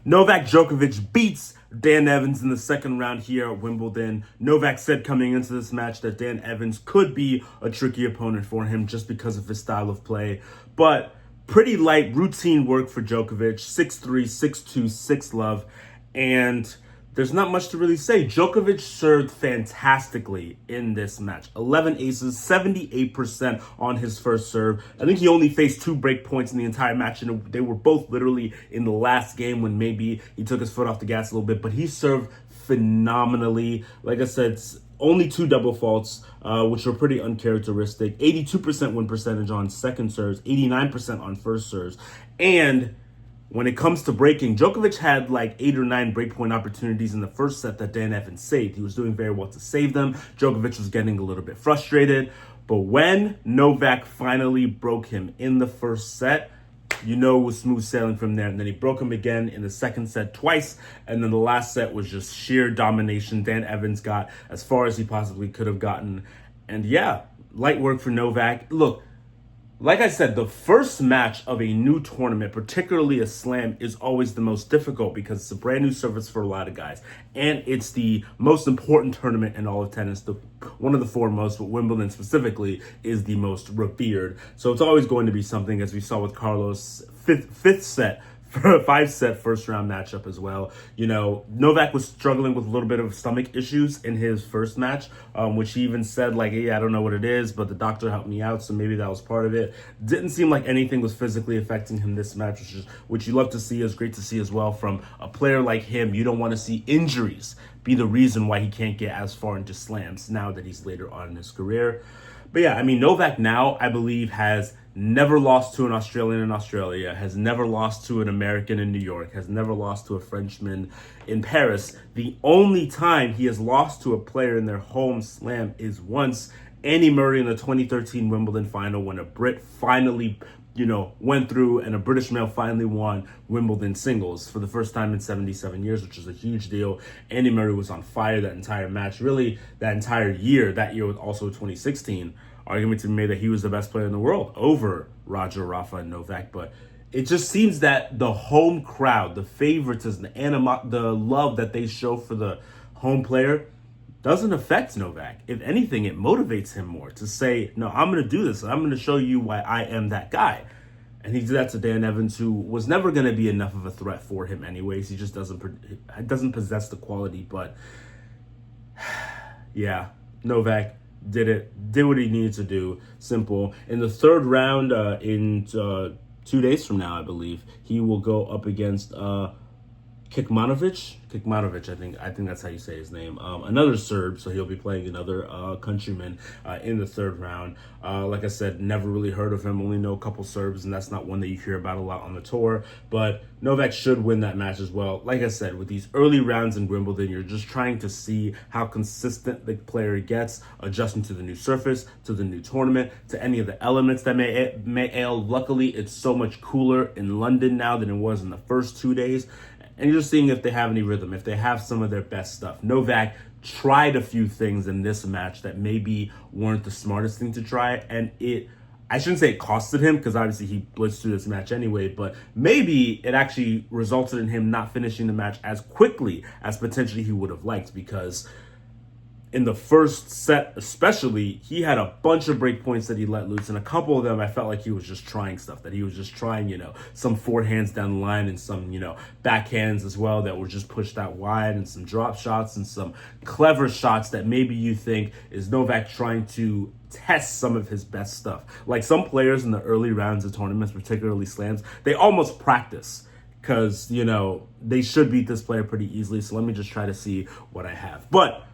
Novak Djokovic beats Dan Evans in the second round here at Wimbledon. Novak said coming into this match that Dan Evans could be a tricky opponent for him just because of his style of play. But pretty light routine work for Djokovic, 6'3", 6'2", 6'love, and there's not much to really say. Djokovic served fantastically in this match. 11 aces, 78% on his first serve. I think he only faced 2 break points in the entire match, and they were both literally in the last game when maybe he took his foot off the gas a little bit, but he served phenomenally. Like I said, only 2 double faults, which were pretty uncharacteristic. 82% win percentage on second serves, 89% on first serves. And when it comes to breaking, Djokovic had like 8 or 9 breakpoint opportunities in the first set that Dan Evans saved. He was doing very well to save them. Djokovic was getting a little bit frustrated. But when Novak finally broke him in the first set, you know it was smooth sailing from there. And then he broke him again in the second set twice. And then the last set was just sheer domination. Dan Evans got as far as he possibly could have gotten. And yeah, light work for Novak. Look, like I said, the first match of a new tournament, particularly a slam, is always the most difficult because it's a brand new surface for a lot of guys. And it's the most important tournament in all of tennis. One of the foremost, but Wimbledon specifically is the most revered. So it's always going to be something, as we saw with Carlos' fifth set, for a 5-set first-round matchup as well. You know, Novak was struggling with a little bit of stomach issues in his first match, which he even said, like, hey, I don't know what it is, but the doctor helped me out, so maybe that was part of it. Didn't seem like anything was physically affecting him this match, which you love to see. Is great to see as well from a player like him. You don't want to see injuries be the reason why he can't get as far into slams now that he's later on in his career. But yeah, I mean, Novak now, I believe, has never lost to an Australian in Australia, has never lost to an American in New York, has never lost to a Frenchman in Paris. The only time he has lost to a player in their home slam is once Andy Murray in the 2013 Wimbledon final, when a Brit finally, went through and a British male finally won Wimbledon singles for the first time in 77 years, which is a huge deal. Andy Murray was on fire that entire match, really that entire year, that year with also 2016. Argument to be made that he was the best player in the world over Roger, Rafa, and Novak. But it just seems that the home crowd, the favoritism, the love that they show for the home player doesn't affect Novak. If anything, it motivates him more to say, no, I'm going to do this. I'm going to show you why I am that guy. And he did that to Dan Evans, who was never going to be enough of a threat for him anyways. He just doesn't possess the quality. But yeah, Novak did what he needed to do. Simple. In the third round, in 2 days from now, I believe, he will go up against Kikmanovic, I think that's how you say his name. Another Serb, so he'll be playing another countryman in the third round. Like I said, never really heard of him, only know a couple Serbs, and that's not one that you hear about a lot on the tour. But Novak should win that match as well. Like I said, with these early rounds in Wimbledon, you're just trying to see how consistent the player gets, adjusting to the new surface, to the new tournament, to any of the elements that may ail. Luckily, it's so much cooler in London now than it was in the first 2 days. And you're just seeing if they have any rhythm, if they have some of their best stuff. Novak tried a few things in this match that maybe weren't the smartest thing to try. And I shouldn't say it costed him, because obviously he blitzed through this match anyway, but maybe it actually resulted in him not finishing the match as quickly as potentially he would have liked, because in the first set especially, he had a bunch of break points that he let loose, and a couple of them I felt like he was just trying stuff, that he was just trying, some forehands down the line and some, backhands as well that were just pushed out wide, and some drop shots and some clever shots that maybe you think is Novak trying to test some of his best stuff. Like some players in the early rounds of tournaments, particularly slams, they almost practice, because, they should beat this player pretty easily, so let me just try to see what I have. But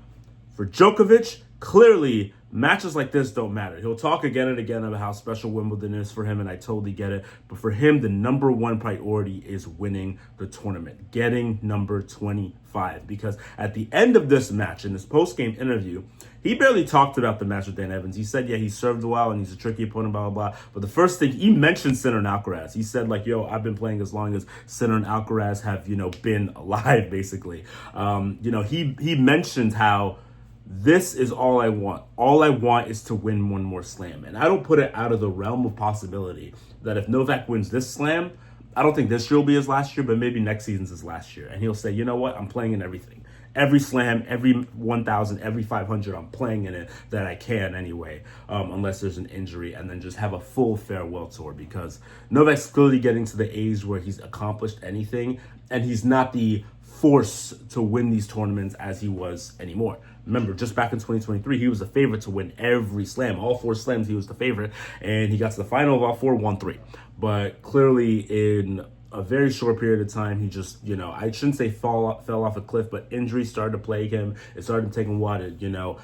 for Djokovic, clearly, matches like this don't matter. He'll talk again and again about how special Wimbledon is for him, and I totally get it. But for him, the number one priority is winning the tournament, getting number 25. Because at the end of this match, in his post-game interview, he barely talked about the match with Dan Evans. He said, yeah, he served well, and he's a tricky opponent, blah, blah, blah. But the first thing, he mentioned Sinner and Alcaraz. He said, like, yo, I've been playing as long as Sinner and Alcaraz have, been alive, basically. He mentioned how this is all I want. All I want is to win one more slam. And I don't put it out of the realm of possibility that if Novak wins this slam, I don't think this year will be his last year, but maybe next season's his last year. And he'll say, you know what? I'm playing in everything. Every slam, every 1,000, every 500, I'm playing in it that I can anyway, unless there's an injury, and then just have a full farewell tour, because Novak's clearly getting to the age where he's accomplished anything, and he's not the force to win these tournaments as he was anymore. Remember, just back in 2023, he was the favorite to win every slam. All 4 slams, he was the favorite, and he got to the final of all 4, won 3. But clearly, in a very short period of time, he just, I shouldn't say fell off a cliff, but injuries started to plague him. It started taking a while to,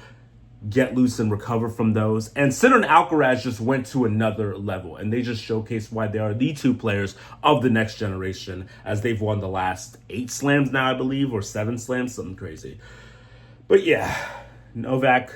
get loose and recover from those. And Sinner and Alcaraz just went to another level, and they just showcased why they are the 2 players of the next generation, as they've won the last 8 slams now, I believe, or 7 slams, something crazy. But yeah, Novak,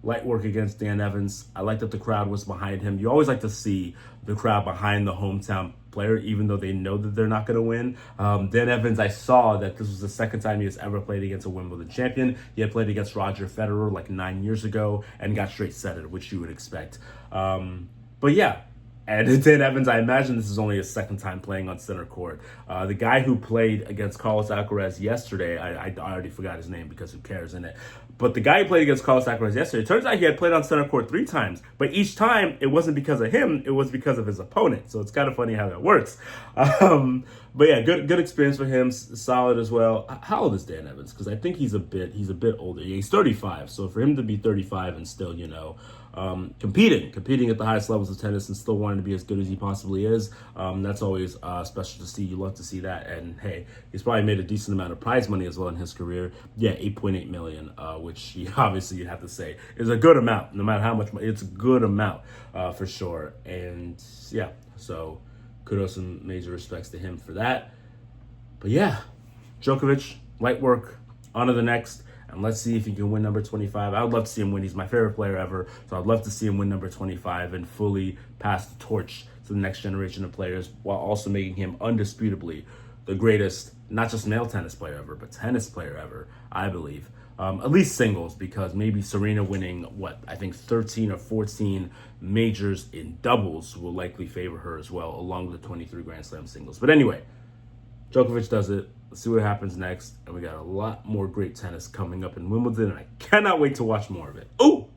light work against Dan Evans. I like that the crowd was behind him. You always like to see the crowd behind the hometown player, even though they know that they're not going to win. Dan Evans, I saw that this was the second time he has ever played against a Wimbledon champion. He had played against Roger Federer like 9 years ago and got straight setted, which you would expect. But yeah, and Dan Evans, I imagine this is only his second time playing on center court. The guy who played against Carlos Alcaraz yesterday, I already forgot his name because who cares, in it. But the guy who played against Carlos Alcaraz yesterday, it turns out he had played on center court 3 times. But each time, it wasn't because of him, it was because of his opponent. So it's kind of funny how that works. But yeah, good experience for him, solid as well. How old is Dan Evans? Because I think he's a bit older. Yeah, he's 35. So for him to be 35 and still, competing at the highest levels of tennis and still wanting to be as good as he possibly is, that's always special to see. You love to see that. And hey, he's probably made a decent amount of prize money as well in his career. Yeah, $8.8 million, which obviously you'd have to say is a good amount. No matter how much money, it's a good amount for sure. And yeah, so kudos and major respects to him for that. But yeah, Djokovic, light work, on to the next. And let's see if he can win number 25. I would love to see him win. He's my favorite player ever. So I'd love to see him win number 25 and fully pass the torch to the next generation of players, while also making him undisputably the greatest, not just male tennis player ever, but tennis player ever, I believe. At least singles, because maybe Serena winning, I think 13 or 14 majors in doubles will likely favor her as well, along with the 23 Grand Slam singles. But anyway, Djokovic does it. Let's see what happens next. And we got a lot more great tennis coming up in Wimbledon, and I cannot wait to watch more of it. Ooh!